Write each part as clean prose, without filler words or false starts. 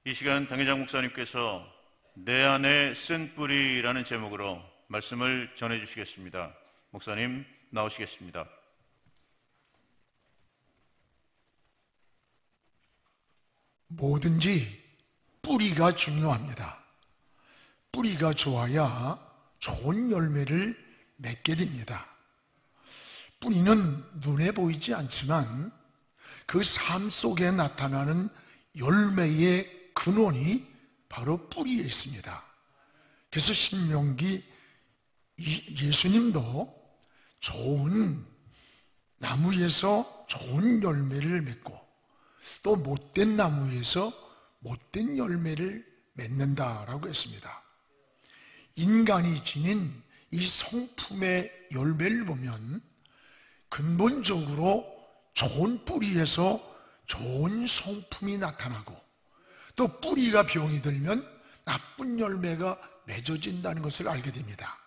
이 시간 당회장 목사님께서 내 안에 쓴 뿌리라는 제목으로 말씀을 전해주시겠습니다. 목사님 나오시겠습니다. 뭐든지 뿌리가 중요합니다. 뿌리가 좋아야 좋은 열매를 맺게 됩니다. 뿌리는 눈에 보이지 않지만 그 삶 속에 나타나는 열매의 근원이 바로 뿌리에 있습니다. 그래서 신명기 예수님도 좋은 나무에서 좋은 열매를 맺고 또 못된 나무에서 못된 열매를 맺는다라고 했습니다. 인간이 지닌 이 성품의 열매를 보면 근본적으로 좋은 뿌리에서 좋은 성품이 나타나고 또 뿌리가 병이 들면 나쁜 열매가 맺어진다는 것을 알게 됩니다.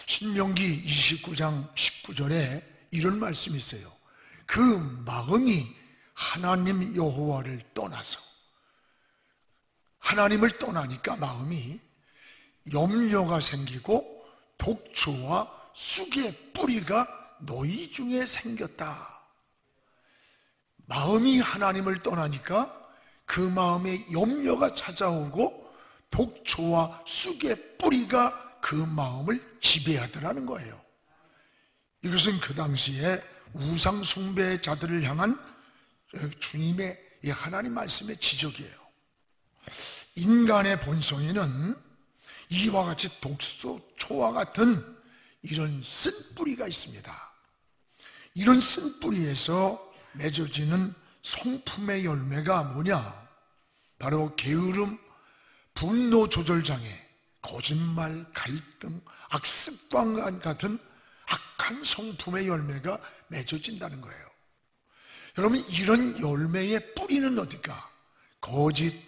신명기 29장 19절에 이런 말씀이 있어요. 그 마음이 하나님 여호와를 떠나서, 하나님을 떠나니까 마음이 염려가 생기고 독초와 쑥의 뿌리가 너희 중에 생겼다. 마음이 하나님을 떠나니까 그 마음에 염려가 찾아오고 독초와 쑥의 뿌리가 그 마음을 지배하더라는 거예요. 이것은 그 당시에 우상 숭배자들을 향한 주님의 하나님 말씀의 지적이에요. 인간의 본성에는 이와 같이 독초와 같은 이런 쓴 뿌리가 있습니다. 이런 쓴 뿌리에서 맺어지는 성품의 열매가 뭐냐? 바로 게으름, 분노 조절 장애, 거짓말, 갈등, 악습관 같은 악한 성품의 열매가 맺어진다는 거예요. 여러분, 이런 열매의 뿌리는 어딜까? 거짓,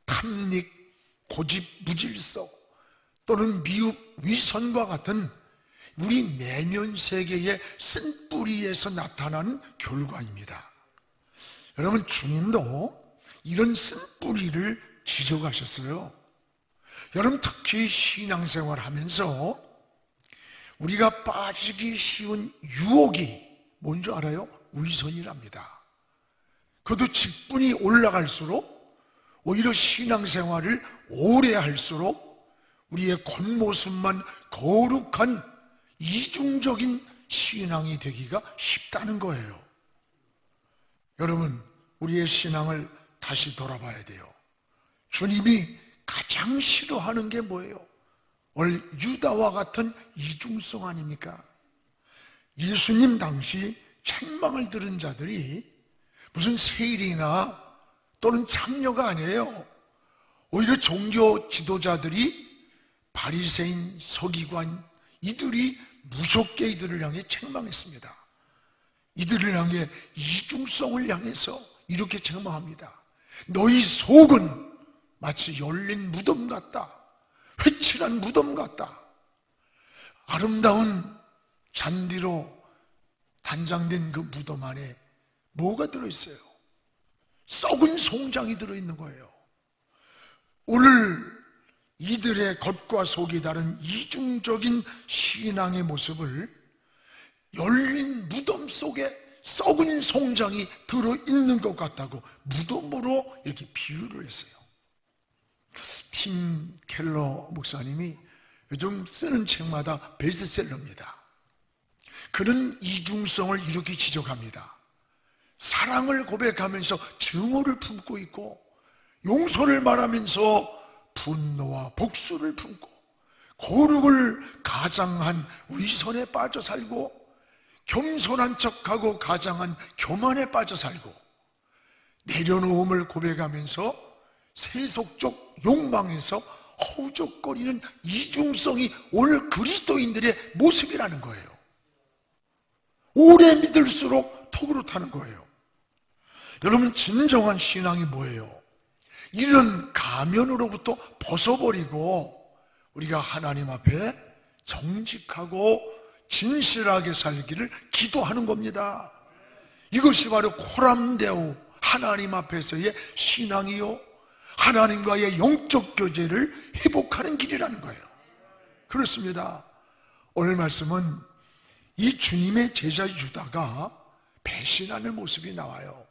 탐닉, 고집, 무질서 또는 미흡, 위선과 같은 우리 내면 세계의 쓴 뿌리에서 나타나는 결과입니다. 여러분, 주님도 이런 쓴 뿌리를 지적하셨어요. 여러분, 특히 신앙생활 하면서 우리가 빠지기 쉬운 유혹이 뭔지 알아요? 위선이랍니다. 그것도 직분이 올라갈수록 오히려 신앙생활을 오래 할수록 우리의 겉모습만 거룩한 이중적인 신앙이 되기가 쉽다는 거예요. 여러분, 우리의 신앙을 다시 돌아봐야 돼요. 주님이 가장 싫어하는 게 뭐예요? 유다와 같은 이중성 아닙니까? 예수님 당시 책망을 들은 자들이 무슨 세일이나 또는 장녀가 아니에요. 오히려 종교 지도자들이 바리새인, 서기관 이들이 무섭게 이들을 향해 책망했습니다. 이들을 향해 이중성을 향해서 이렇게 책망합니다. 너희 속은 마치 열린 무덤 같다. 회칠한 무덤 같다. 아름다운 잔디로 단장된 그 무덤 안에 뭐가 들어있어요? 썩은 송장이 들어있는 거예요. 오늘 이들의 겉과 속이 다른 이중적인 신앙의 모습을 열린 무덤 속에 썩은 송장이 들어있는 것 같다고 무덤으로 이렇게 비유를 했어요. 팀 켈러 목사님이 요즘 쓰는 책마다 베스트셀러입니다. 그런 이중성을 이렇게 지적합니다. 사랑을 고백하면서 증오를 품고 있고, 용서를 말하면서 분노와 복수를 품고, 거룩을 가장한 위선에 빠져 살고, 겸손한 척하고 가장한 교만에 빠져 살고, 내려놓음을 고백하면서 세속적 욕망에서 허우적거리는 이중성이 오늘 그리스도인들의 모습이라는 거예요. 오래 믿을수록 턱으로 타는 거예요. 여러분, 진정한 신앙이 뭐예요? 이런 가면으로부터 벗어버리고 우리가 하나님 앞에 정직하고 진실하게 살기를 기도하는 겁니다. 이것이 바로 코람데오 하나님 앞에서의 신앙이요, 하나님과의 영적 교제를 회복하는 길이라는 거예요. 그렇습니다. 오늘 말씀은 이 주님의 제자 유다가 배신하는 모습이 나와요.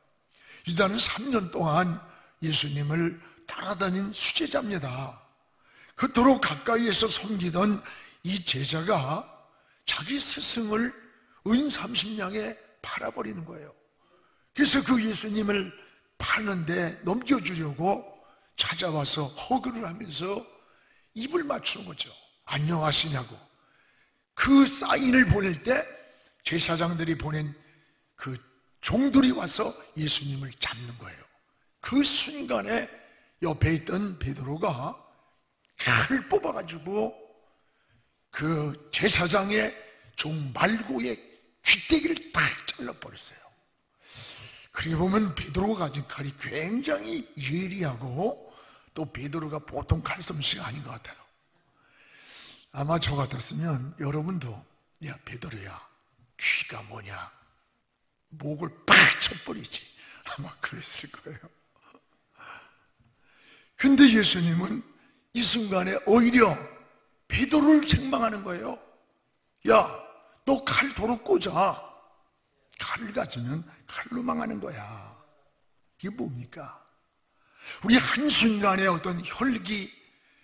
유다는 3년 동안 예수님을 따라다닌 수제자입니다. 그토록 가까이에서 섬기던 이 제자가 자기 스승을 은 30냥에 팔아버리는 거예요. 그래서 그 예수님을 파는데 넘겨주려고 찾아와서 허그를 하면서 입을 맞추는 거죠. 안녕하시냐고. 그 사인을 보낼 때 제사장들이 보낸 그 종들이 와서 예수님을 잡는 거예요. 그 순간에 옆에 있던 베드로가 칼을 뽑아가지고 그 제사장의 종 말고의 귀때기를 딱 잘라버렸어요. 그리고 보면 베드로가 가진 칼이 굉장히 예리하고 또 베드로가 보통 칼솜씨가 아닌 것 같아요. 아마 저 같았으면 여러분도 야 베드로야 귀가 뭐냐 목을 팍 쳐버리지 아마 그랬을 거예요. 근데 예수님은 이 순간에 오히려 베드로를 책망하는 거예요. 야 너 칼 도로 꽂아. 칼을 가지면 칼로 망하는 거야. 이게 뭡니까? 우리 한순간에 어떤 혈기,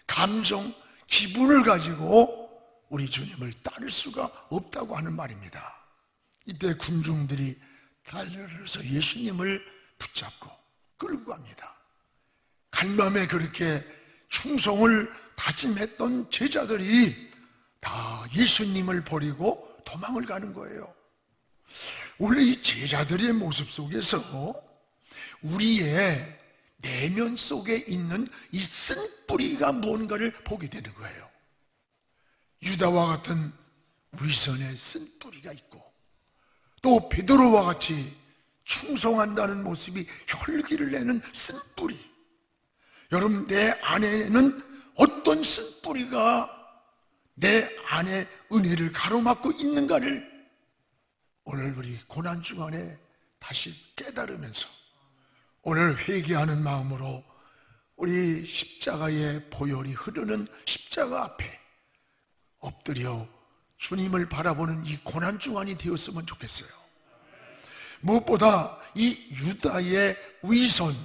감정, 기분을 가지고 우리 주님을 따를 수가 없다고 하는 말입니다. 이때 군중들이 달려들어서 예수님을 붙잡고 끌고 갑니다. 간밤에 그렇게 충성을 다짐했던 제자들이 다 예수님을 버리고 도망을 가는 거예요. 원래 이 제자들의 모습 속에서 우리의 내면 속에 있는 이 쓴뿌리가 뭔가를 보게 되는 거예요. 유다와 같은 위선의 쓴뿌리가 있고 또 베드로와 같이 충성한다는 모습이 혈기를 내는 쓴뿌리. 여러분 내 안에는 어떤 쓴뿌리가 내 안에 은혜를 가로막고 있는가를 오늘 우리 고난 주간에 다시 깨달으면서 오늘 회개하는 마음으로 우리 십자가의 보혈이 흐르는 십자가 앞에 엎드려 주님을 바라보는 이 고난 주간이 되었으면 좋겠어요. 무엇보다 이 유다의 위선,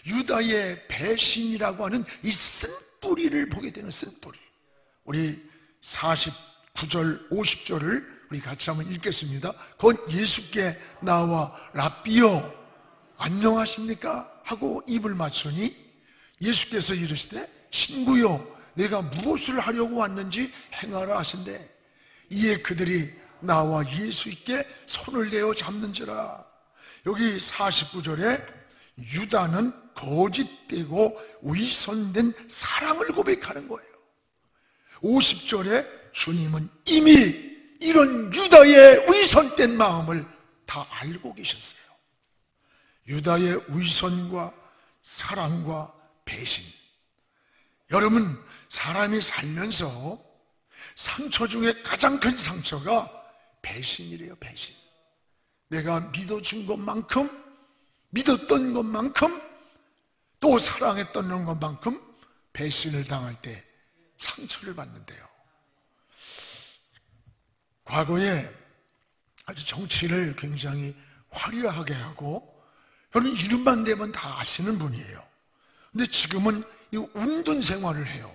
유다의 배신이라고 하는 이 쓴뿌리를 보게 되는 쓴뿌리. 우리 49절 50절을 우리 같이 한번 읽겠습니다. 곧 예수께 나와 랍비여 안녕하십니까? 하고 입을 맞추니 예수께서 이르시되 신부여 내가 무엇을 하려고 왔는지 행하라 하신대. 이에 그들이 나와 예수께 손을 내어 잡는지라. 여기 49절에 유다는 거짓되고 위선된 사랑을 고백하는 거예요. 50절에 주님은 이미 이런 유다의 위선된 마음을 다 알고 계셨어요. 유다의 위선과 사랑과 배신. 여러분 사람이 살면서 상처 중에 가장 큰 상처가 배신이래요. 배신. 내가 믿어준 것만큼, 믿었던 것만큼, 또 사랑했던 것만큼 배신을 당할 때 상처를 받는데요. 과거에 아주 정치를 굉장히 화려하게 하고 여러분 이름만 대면 다 아시는 분이에요. 근데 지금은 이 운둔 생활을 해요.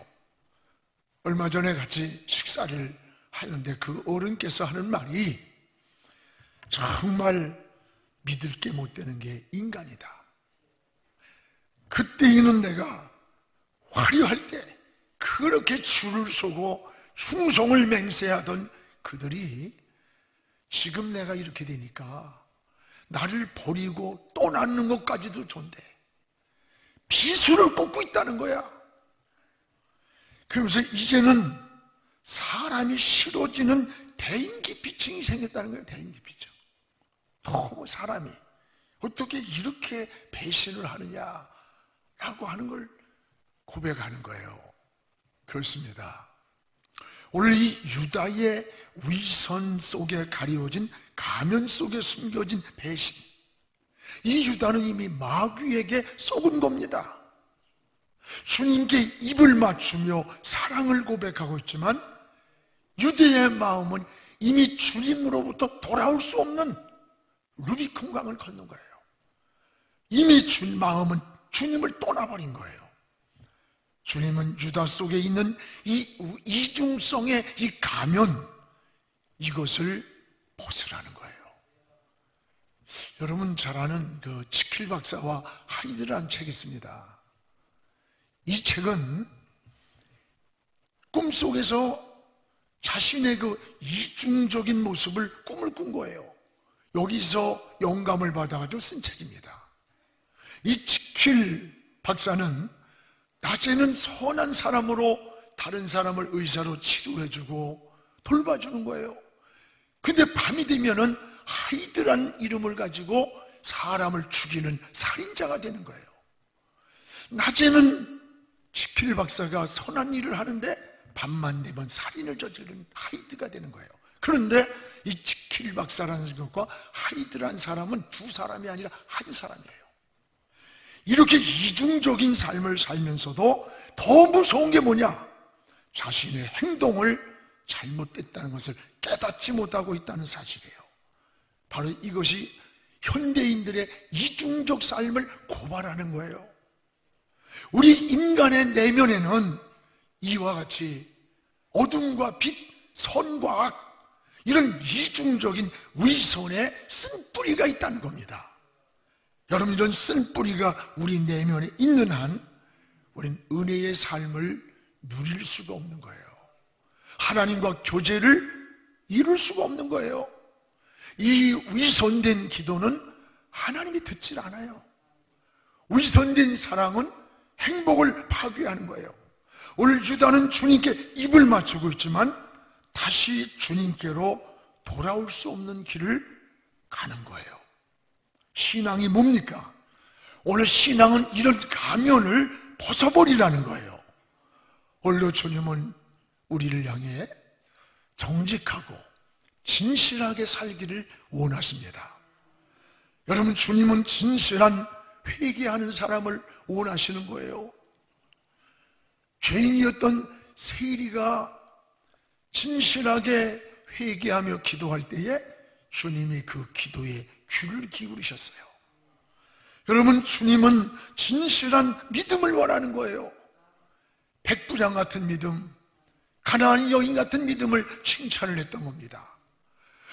얼마 전에 같이 식사를 하는데 그 어른께서 하는 말이 정말 믿을 게 못 되는 게 인간이다. 그때에는 내가 화려할 때 그렇게 줄을 서고 충성을 맹세하던 그들이 지금 내가 이렇게 되니까 나를 버리고 떠나는 것까지도 존대. 비수를 꽂고 있다는 거야. 그러면서 이제는 사람이 싫어지는 대인기피증이 생겼다는 거예요. 대인기피증. 너무 사람이 어떻게 이렇게 배신을 하느냐라고 하는 걸 고백하는 거예요. 그렇습니다. 오늘 이 유다의 위선 속에 가려진 가면 속에 숨겨진 배신, 이 유다는 이미 마귀에게 속은 겁니다. 주님께 입을 맞추며 사랑을 고백하고 있지만 유대의 마음은 이미 주님으로부터 돌아올 수 없는 루비콘 강을 걷는 거예요. 이미 마음은 주님을 떠나버린 거예요. 주님은 유다 속에 있는 이 이중성의 이 가면, 이것을 벗으라는 거예요. 여러분 잘 아는 그 지킬 박사와 하이드라는 책이 있습니다. 이 책은 꿈속에서 자신의 그 이중적인 모습을 꿈을 꾼 거예요. 여기서 영감을 받아가지고 쓴 책입니다. 이 지킬 박사는 낮에는 선한 사람으로 다른 사람을 의사로 치료해주고 돌봐주는 거예요. 근데 밤이 되면은 하이드란 이름을 가지고 사람을 죽이는 살인자가 되는 거예요. 낮에는 지킬 박사가 선한 일을 하는데 밤만 되면 살인을 저지르는 하이드가 되는 거예요. 그런데 이 지킬 박사라는 것과 하이드라는 사람은 두 사람이 아니라 한 사람이에요. 이렇게 이중적인 삶을 살면서도 더 무서운 게 뭐냐? 자신의 행동을 잘못됐다는 것을 깨닫지 못하고 있다는 사실이에요. 바로 이것이 현대인들의 이중적 삶을 고발하는 거예요. 우리 인간의 내면에는 이와 같이 어둠과 빛, 선과 악, 이런 이중적인 위선의 쓴뿌리가 있다는 겁니다. 여러분, 이런 쓴뿌리가 우리 내면에 있는 한 우린 은혜의 삶을 누릴 수가 없는 거예요. 하나님과 교제를 이룰 수가 없는 거예요. 이 위선된 기도는 하나님이 듣질 않아요. 위선된 사랑은 행복을 파괴하는 거예요. 오늘 유다는 주님께 입을 맞추고 있지만 다시 주님께로 돌아올 수 없는 길을 가는 거예요. 신앙이 뭡니까? 오늘 신앙은 이런 가면을 벗어버리라는 거예요. 오늘도 주님은 우리를 향해 정직하고 진실하게 살기를 원하십니다. 여러분, 주님은 진실한 회개하는 사람을 원하시는 거예요. 죄인이었던 세리가 진실하게 회개하며 기도할 때에 주님이 그 기도에 귀를 기울이셨어요. 여러분, 주님은 진실한 믿음을 원하는 거예요. 백부장 같은 믿음, 가나안 여인 같은 믿음을 칭찬을 했던 겁니다.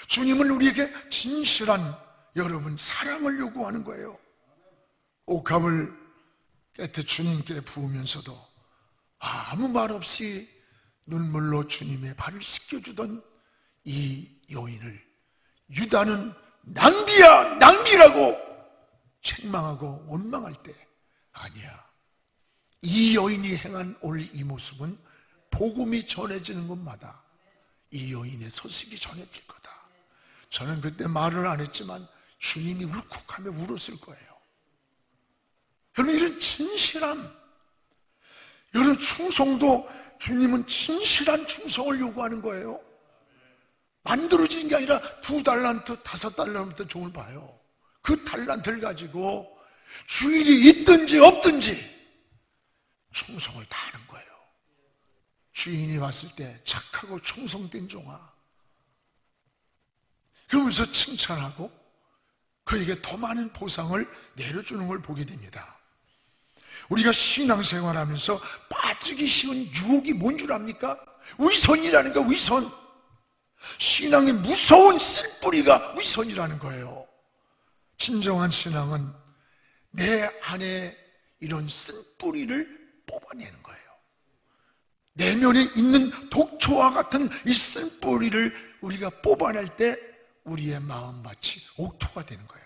주님은 우리에게 진실한, 여러분, 사랑을 요구하는 거예요. 옥합을 깨끗이 주님께 부으면서도 아무 말 없이 눈물로 주님의 발을 씻겨주던 이 여인을 유다는 낭비야, 낭비라고 책망하고 원망할 때, 아니야, 이 여인이 행한 오늘 이 모습은 복음이 전해지는 곳마다 이 여인의 소식이 전해질 거다. 저는 그때 말을 안 했지만 주님이 울컥하며 울었을 거예요. 여러분, 이런 진실함, 여러분, 충성도, 주님은 진실한 충성을 요구하는 거예요. 만들어진 게 아니라 2달란트, 5달란트 종을 봐요. 그 달란트를 가지고 주일이 있든지 없든지 충성을 다하는 거예요. 주인이 왔을 때 착하고 충성된 종아, 그러면서 칭찬하고 그에게 더 많은 보상을 내려주는 걸 보게 됩니다. 우리가 신앙생활하면서 빠지기 쉬운 유혹이 뭔 줄 압니까? 위선이라는 거, 위선. 신앙의 무서운 쓴뿌리가 위선이라는 거예요. 진정한 신앙은 내 안에 이런 쓴뿌리를 뽑아내는 거예요. 내면에 있는 독초와 같은 이 쓴뿌리를 우리가 뽑아낼 때 우리의 마음밭이 옥토가 되는 거예요.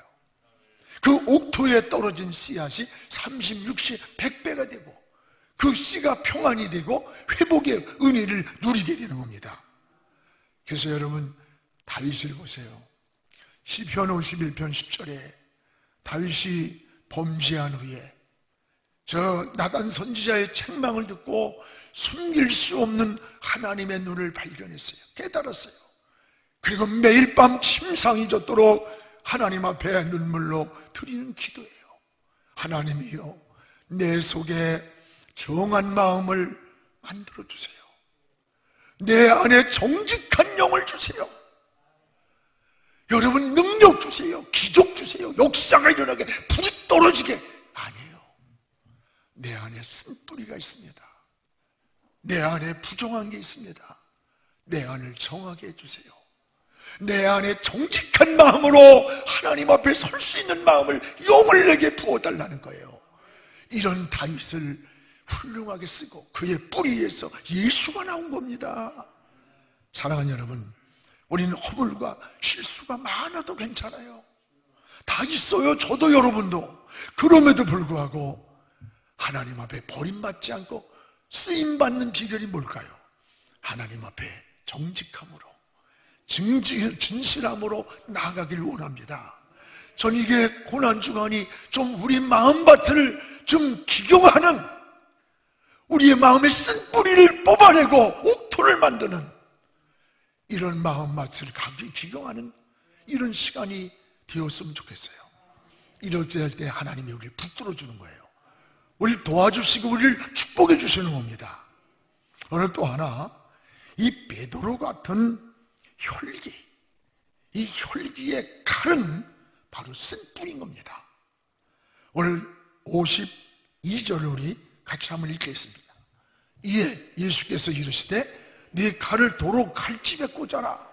그 옥토에 떨어진 씨앗이 30, 60, 100배가 되고 그 씨가 평안이 되고 회복의 은혜를 누리게 되는 겁니다. 그래서 여러분, 다윗을 보세요. 시편 51편 10절에 다윗이 범죄한 후에 저 나단 선지자의 책망을 듣고 숨길 수 없는 하나님의 눈을 발견했어요. 깨달았어요. 그리고 매일 밤 침상이 젖도록 하나님 앞에 눈물로 드리는 기도예요. 하나님이여, 내 속에 정한 마음을 만들어 주세요. 내 안에 정직한 영을 주세요. 여러분, 능력 주세요. 기적 주세요. 역사가 일어나게, 불이 떨어지게. 아니에요. 내 안에 쓴뿌리가 있습니다. 내 안에 부정한 게 있습니다. 내 안을 정하게 해주세요. 내 안에 정직한 마음으로 하나님 앞에 설 수 있는 마음을, 영을 내게 부어달라는 거예요. 이런 다윗을 훌륭하게 쓰고 그의 뿌리에서 예수가 나온 겁니다. 사랑하는 여러분, 우리는 허물과 실수가 많아도 괜찮아요. 다 있어요. 저도 여러분도. 그럼에도 불구하고 하나님 앞에 버림받지 않고 쓰임받는 비결이 뭘까요? 하나님 앞에 정직함으로, 진실함으로 나아가길 원합니다. 전 이게 고난주간이 좀 우리 마음밭을 좀 기경하는, 우리의 마음에 쓴 뿌리를 뽑아내고 옥토를 만드는 이런 마음밭을 기경하는 이런 시간이 되었으면 좋겠어요. 이럴 때 하나님이 우리를 붙들어 주는 거예요. 우리를 도와주시고 우리를 축복해 주시는 겁니다. 오늘 또 하나, 이 베드로 같은 혈기, 이 혈기의 칼은 바로 쓴뿌리인 겁니다. 오늘 52절을 우리 같이 한번 읽겠습니다. 이에 예수께서 이르시되 네 칼을 도로 칼집에 꽂아라.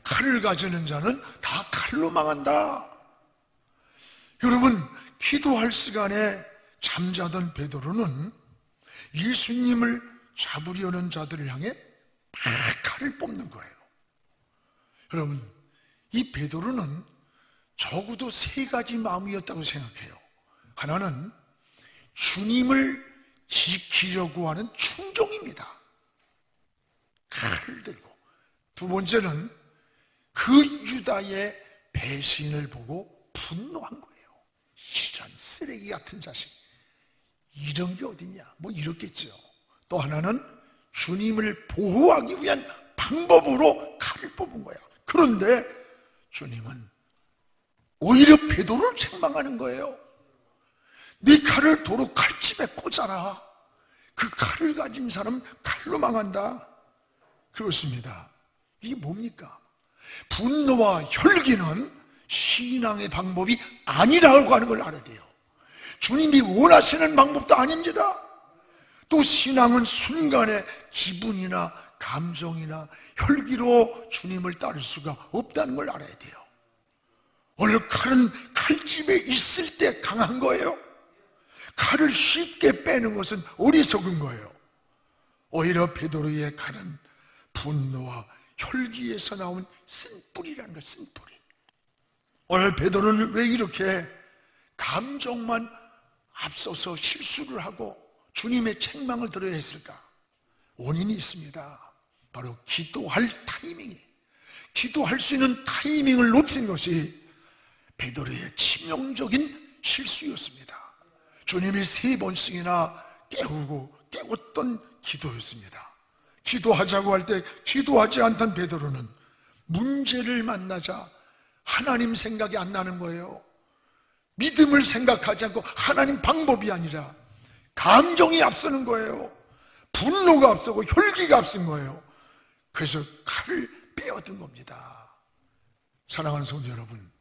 칼을 가지는 자는 다 칼로 망한다. 여러분, 기도할 시간에 잠자던 베드로는 예수님을 잡으려는 자들을 향해 막 칼을 뽑는 거예요. 여러분, 이 베드로는 적어도 세 가지 마음이었다고 생각해요. 하나는 주님을 지키려고 하는 충종입니다. 칼을 들고. 두 번째는 그 유다의 배신을 보고 분노한 거예요. 이런 쓰레기 같은 자식, 이런 게 어딨냐, 뭐 이렇겠죠. 또 하나는 주님을 보호하기 위한 방법으로 칼을 뽑은 거야. 그런데 주님은 오히려 베드로를 책망하는 거예요. 네 칼을 도로 칼집에 꽂아라. 그 칼을 가진 사람 칼로 망한다. 그렇습니다. 이게 뭡니까? 분노와 혈기는 신앙의 방법이 아니라고 하는 걸 알아야 돼요. 주님이 원하시는 방법도 아닙니다. 또 신앙은 순간의 기분이나 감정이나 혈기로 주님을 따를 수가 없다는 걸 알아야 돼요. 오늘 칼은 칼집에 있을 때 강한 거예요. 칼을 쉽게 빼는 것은 어리석은 거예요. 오히려 베드로의 칼은 분노와 혈기에서 나온 쓴뿌리라는 거예요. 쓴뿌리. 오늘 베드로는 왜 이렇게 감정만 앞서서 실수를 하고 주님의 책망을 들어야 했을까? 원인이 있습니다. 바로 기도할 타이밍이, 기도할 수 있는 타이밍을 놓친 것이 베드로의 치명적인 실수였습니다. 주님이 3번씩이나 깨웠던 기도였습니다. 기도하자고 할 때 기도하지 않던 베드로는 문제를 만나자 하나님 생각이 안 나는 거예요. 믿음을 생각하지 않고 하나님 방법이 아니라 감정이 앞서는 거예요. 분노가 앞서고 혈기가 앞선 거예요. 그래서 칼을 빼앗은 겁니다. 사랑하는 성도 여러분,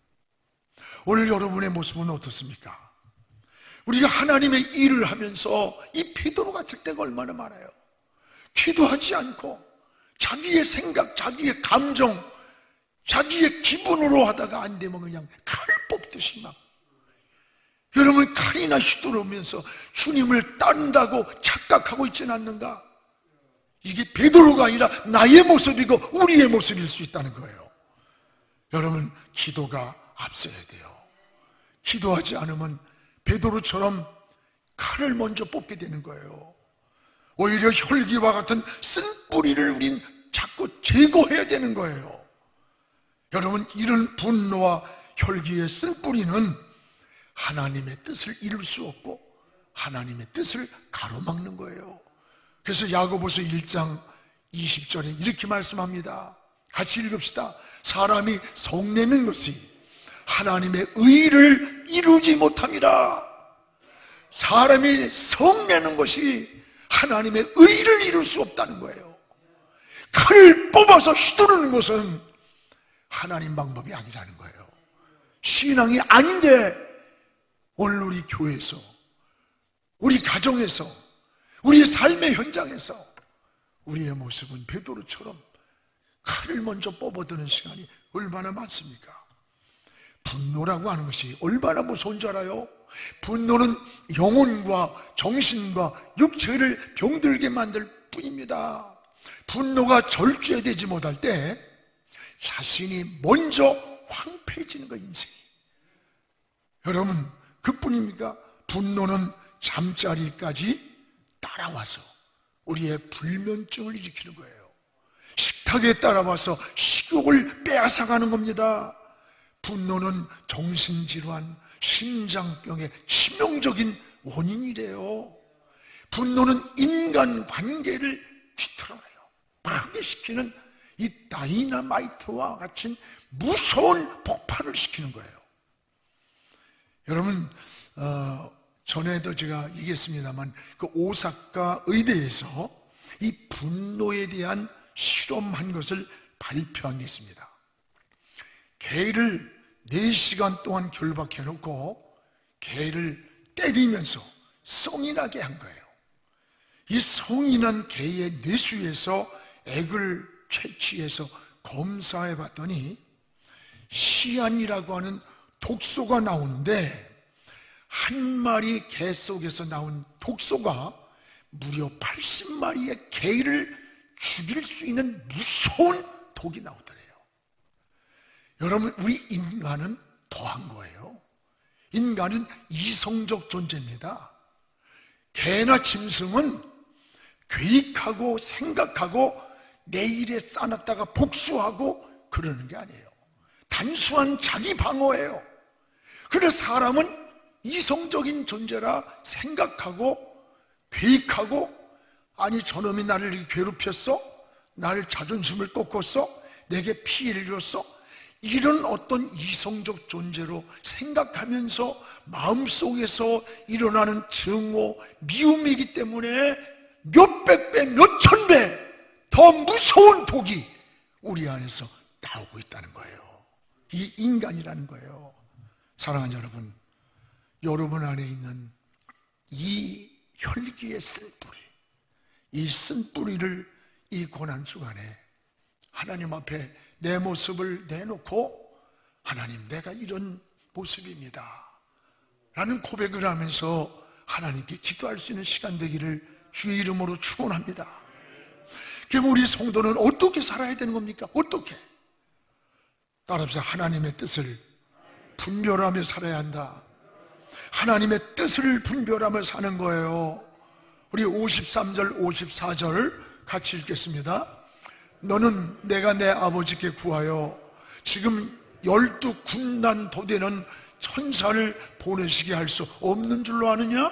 오늘 여러분의 모습은 어떻습니까? 우리가 하나님의 일을 하면서 이 베드로 같을 때가 얼마나 많아요. 기도하지 않고 자기의 생각, 자기의 감정, 자기의 기분으로 하다가 안 되면 그냥 칼 뽑듯이 막. 여러분, 칼이나 휘두르면서 주님을 따른다고 착각하고 있지는 않는가? 이게 베드로가 아니라 나의 모습이고 우리의 모습일 수 있다는 거예요. 여러분, 기도가 앞서야 돼요. 기도하지 않으면 베드로처럼 칼을 먼저 뽑게 되는 거예요. 오히려 혈기와 같은 쓴뿌리를 우린 자꾸 제거해야 되는 거예요. 여러분, 이런 분노와 혈기의 쓴뿌리는 하나님의 뜻을 이룰 수 없고 하나님의 뜻을 가로막는 거예요. 그래서 야고보서 1장 20절에 이렇게 말씀합니다. 같이 읽읍시다. 사람이 성내는 것이 하나님의 의를 이루지 못함이라. 사람이 성내는 것이 하나님의 의를 이룰 수 없다는 거예요. 칼을 뽑아서 휘두르는 것은 하나님 방법이 아니라는 거예요. 신앙이 아닌데 오늘 우리 교회에서, 우리 가정에서, 우리의 삶의 현장에서 우리의 모습은 베드로처럼 칼을 먼저 뽑아드는 시간이 얼마나 많습니까? 분노라고 하는 것이 얼마나 무서운 줄 알아요? 분노는 영혼과 정신과 육체를 병들게 만들 뿐입니다. 분노가 절제되지 못할 때 자신이 먼저 황폐해지는 거, 인생이. 여러분, 그뿐입니까? 분노는 잠자리까지 따라와서 우리의 불면증을 일으키는 거예요. 식탁에 따라와서 식욕을 빼앗아가는 겁니다. 분노는 정신질환, 심장병의 치명적인 원인이래요. 분노는 인간관계를 뒤틀어요. 파괴시키는 이 다이너마이트와 같은 무서운 폭발을 시키는 거예요. 여러분, 전에도 제가 얘기했습니다만 그 오사카 의대에서 이 분노에 대한 실험한 것을 발표한 게 있습니다. 개를 4시간 동안 결박해 놓고 개를 때리면서 성이 나게 한 거예요. 이 성이 난 개의 뇌수에서 액을 채취해서 검사해 봤더니 시안이라고 하는 독소가 나오는데, 한 마리 개 속에서 나온 독소가 무려 80마리의 개를 죽일 수 있는 무서운 독이 나오더래요. 여러분, 우리 인간은 더한 거예요. 인간은 이성적 존재입니다. 개나 짐승은 계획하고 생각하고 내일에 쌓아놨다가 복수하고 그러는 게 아니에요. 단순한 자기 방어예요. 그래서 사람은 이성적인 존재라 생각하고 계획하고, 아니 저놈이 나를 괴롭혔어? 나를 자존심을 꺾었어? 내게 피해를 줬어? 이런 어떤 이성적 존재로 생각하면서 마음속에서 일어나는 증오, 미움이기 때문에 몇백 배, 몇천 배 더 무서운 독이 우리 안에서 나오고 있다는 거예요. 이 인간이라는 거예요. 사랑하는 여러분, 여러분 안에 있는 이 혈기의 쓴뿌리, 이 쓴뿌리를 이 고난주간에 하나님 앞에 내 모습을 내놓고, 하나님, 내가 이런 모습입니다 라는 고백을 하면서 하나님께 기도할 수 있는 시간 되기를 주의 이름으로 축원합니다. 그럼 우리 성도는 어떻게 살아야 되는 겁니까? 어떻게? 따라서 하나님의 뜻을 분별하며 살아야 한다. 하나님의 뜻을 분별하며 사는 거예요. 우리 53절, 54절 같이 읽겠습니다. 너는 내가 내 아버지께 구하여 지금 12군단 도되는 천사를 보내시게 할 수 없는 줄로 아느냐?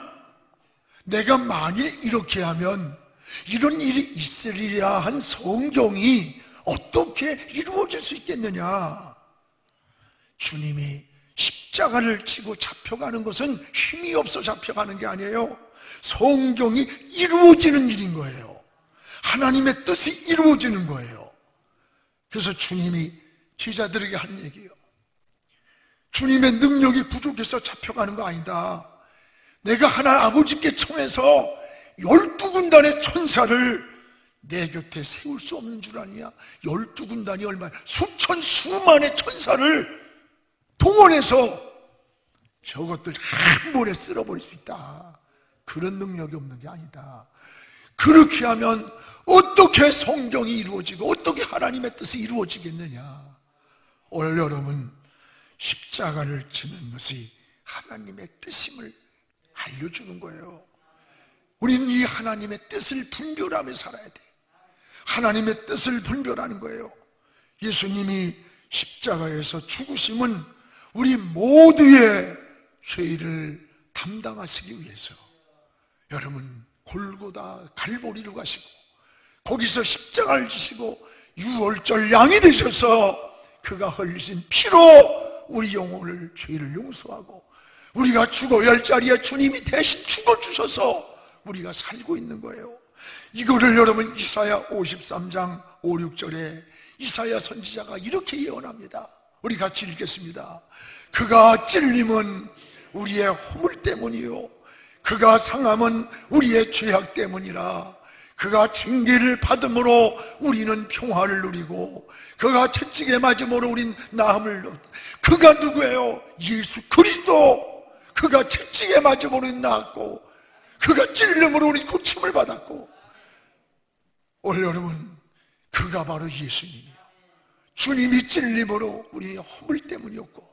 내가 만일 이렇게 하면 이런 일이 있으리라 한 성경이 어떻게 이루어질 수 있겠느냐? 주님이 십자가를 지고 잡혀가는 것은 힘이 없어 잡혀가는 게 아니에요. 성경이 이루어지는 일인 거예요. 하나님의 뜻이 이루어지는 거예요. 그래서 주님이 제자들에게 하는 얘기예요. 주님의 능력이 부족해서 잡혀가는 거 아니다. 내가 하나 아버지께 청해서 12군단의 천사를 내 곁에 세울 수 없는 줄 아니냐? 12군단이 얼마나, 수천 수만의 천사를 동원해서 저것들 한 번에 쓸어버릴 수 있다. 그런 능력이 없는 게 아니다. 그렇게 하면 어떻게 성경이 이루어지고 어떻게 하나님의 뜻이 이루어지겠느냐? 오늘 여러분, 십자가를 지는 것이 하나님의 뜻임을 알려주는 거예요. 우리는 이 하나님의 뜻을 분별하며 살아야 돼. 하나님의 뜻을 분별하는 거예요. 예수님이 십자가에서 죽으심은 우리 모두의 죄를 담당하시기 위해서, 여러분, 골고다 갈보리로 가시고 거기서 십자가를 지시고 유월절 양이 되셔서 그가 흘리신 피로 우리 영혼을, 죄를 용서하고 우리가 죽어야 할 자리에 주님이 대신 죽어주셔서 우리가 살고 있는 거예요. 이거를 여러분 이사야 53장 5, 6절에 이사야 선지자가 이렇게 예언합니다. 우리 같이 읽겠습니다. 그가 찔림은 우리의 허물 때문이요 그가 상함은 우리의 죄악 때문이라. 그가 징계를 받음으로 우리는 평화를 누리고 그가 채찍에 맞음으로 우린 나음을 얻었다. 그가 누구예요? 예수 그리스도. 그가 채찍에 맞음으로 우린 나았고 그가 찔림으로 우린 고침을 받았고. 오늘 여러분, 그가 바로 예수님이에요. 주님이 찔림으로 우리의 허물 때문이었고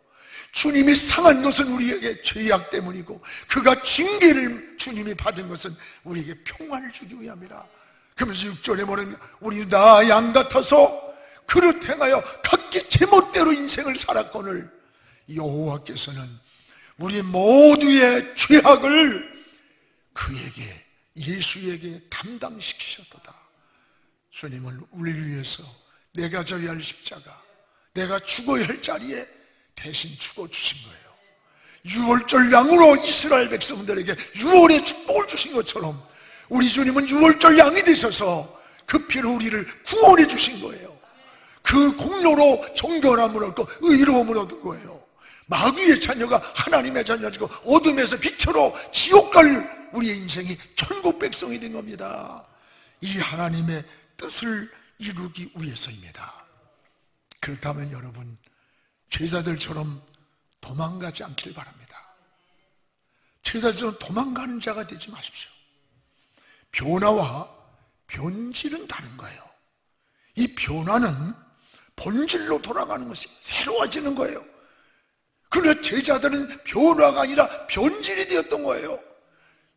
주님이 상한 것은 우리에게 죄악 때문이고 그가 징계를 주님이 받은 것은 우리에게 평화를 주기 위함이라. 그러면서 6절에 뭐냐면 우리 다 양 같아서 그릇 행하여 각기 제멋대로 인생을 살았거늘 여호와께서는 우리 모두의 죄악을 그에게 예수에게 담당시키셨도다. 주님은 우리를 위해서 내가 져야 할 십자가, 내가 죽어야 할 자리에 대신 죽어주신 거예요. 유월절 양으로 이스라엘 백성들에게 유월의 축복을 주신 것처럼 우리 주님은 유월절 양이 되셔서 그 피로 우리를 구원해 주신 거예요. 그 공로로 정결함을 얻고 의로움을 얻은 거예요. 마귀의 자녀가 하나님의 자녀지고 어둠에서 빛으로 지옥 갈 우리의 인생이 천국 백성이 된 겁니다. 이 하나님의 뜻을 이루기 위해서입니다. 그렇다면 여러분, 제자들처럼 도망가지 않길 바랍니다. 제자들처럼 도망가는 자가 되지 마십시오. 변화와 변질은 다른 거예요. 이 변화는 본질로 돌아가는 것이 새로워지는 거예요. 그러나 제자들은 변화가 아니라 변질이 되었던 거예요.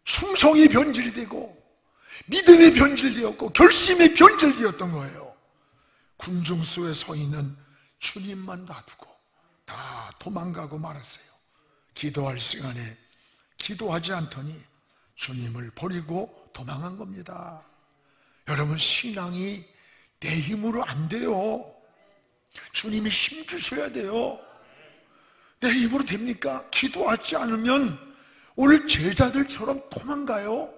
충성이 변질이 되고 믿음이 변질되었고 결심이 변질되었던 거예요. 군중 속에 서 있는 주님만 놔두고 다 도망가고 말았어요. 기도할 시간에 기도하지 않더니 주님을 버리고 도망한 겁니다. 여러분, 신앙이 내 힘으로 안 돼요. 주님이 힘 주셔야 돼요. 내 힘으로 됩니까? 기도하지 않으면 오늘 제자들처럼 도망가요.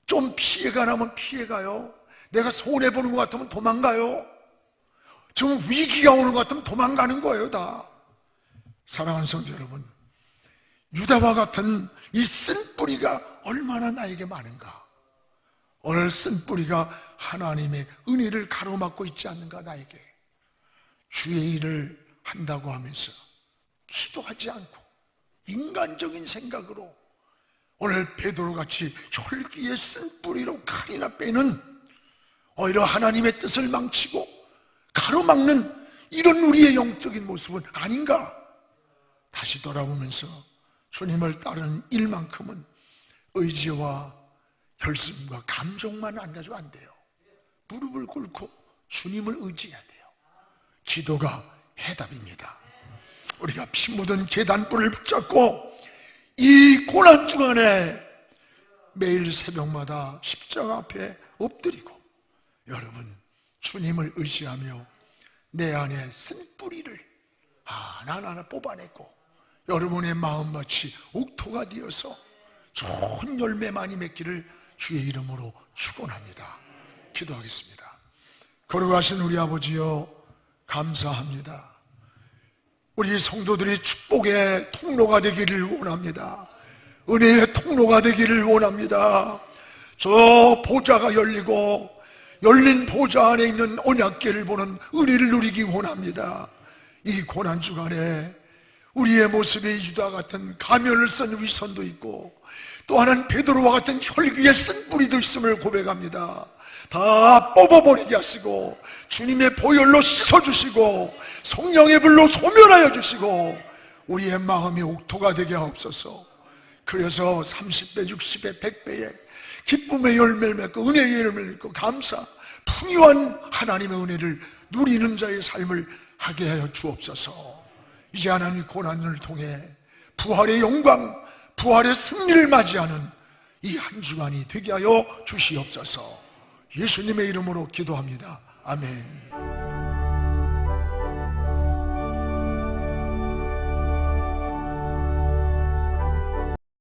좀 피해가 나면 피해가요. 내가 손해보는 것 같으면 도망가요. 좀 위기가 오는 것 같으면 도망가는 거예요, 다. 사랑하는 성도 여러분, 유다와 같은 이 쓴뿌리가 얼마나 나에게 많은가. 오늘 쓴뿌리가 하나님의 은혜를 가로막고 있지 않는가. 나에게 주의 일을 한다고 하면서 기도하지 않고 인간적인 생각으로 오늘 베드로같이 혈기에 쓴뿌리로 칼이나 빼는 오히려 하나님의 뜻을 망치고 가로막는 이런 우리의 영적인 모습은 아닌가. 다시 돌아보면서 주님을 따르는 일만큼은 의지와 결심과 감정만 안 가지고 안 돼요. 무릎을 꿇고 주님을 의지해야 돼요. 기도가 해답입니다. 우리가 피 묻은 계단불을 붙잡고 이 고난 주간에 매일 새벽마다 십자가 앞에 엎드리고 여러분, 주님을 의지하며 내 안에 쓴뿌리를 하나하나 뽑아내고 여러분의 마음밭이 옥토가 되어서 좋은 열매 많이 맺기를 주의 이름으로 축원합니다. 기도하겠습니다. 걸어가신 우리 아버지여, 감사합니다. 우리 성도들이 축복의 통로가 되기를 원합니다. 은혜의 통로가 되기를 원합니다. 저 보좌가 열리고 열린 보좌 안에 있는 언약궤를 보는 은혜를 누리기 원합니다. 이 고난주간에 우리의 모습이 유다 같은 가면을 쓴 위선도 있고 또 하나는 베드로와 같은 혈기에 쓴 뿌리도 있음을 고백합니다. 다 뽑아버리게 하시고 주님의 보혈로 씻어주시고 성령의 불로 소멸하여 주시고 우리의 마음이 옥토가 되게 하옵소서. 그래서 30배, 60배, 100배의 기쁨의 열매를 맺고 은혜의 열매를 맺고 감사, 풍요한 하나님의 은혜를 누리는 자의 삶을 하게 하여 주옵소서. 이제 하나님의 고난을 통해 부활의 영광, 부활의 승리를 맞이하는 이 한 주간이 되게 하여 주시옵소서. 예수님의 이름으로 기도합니다. 아멘.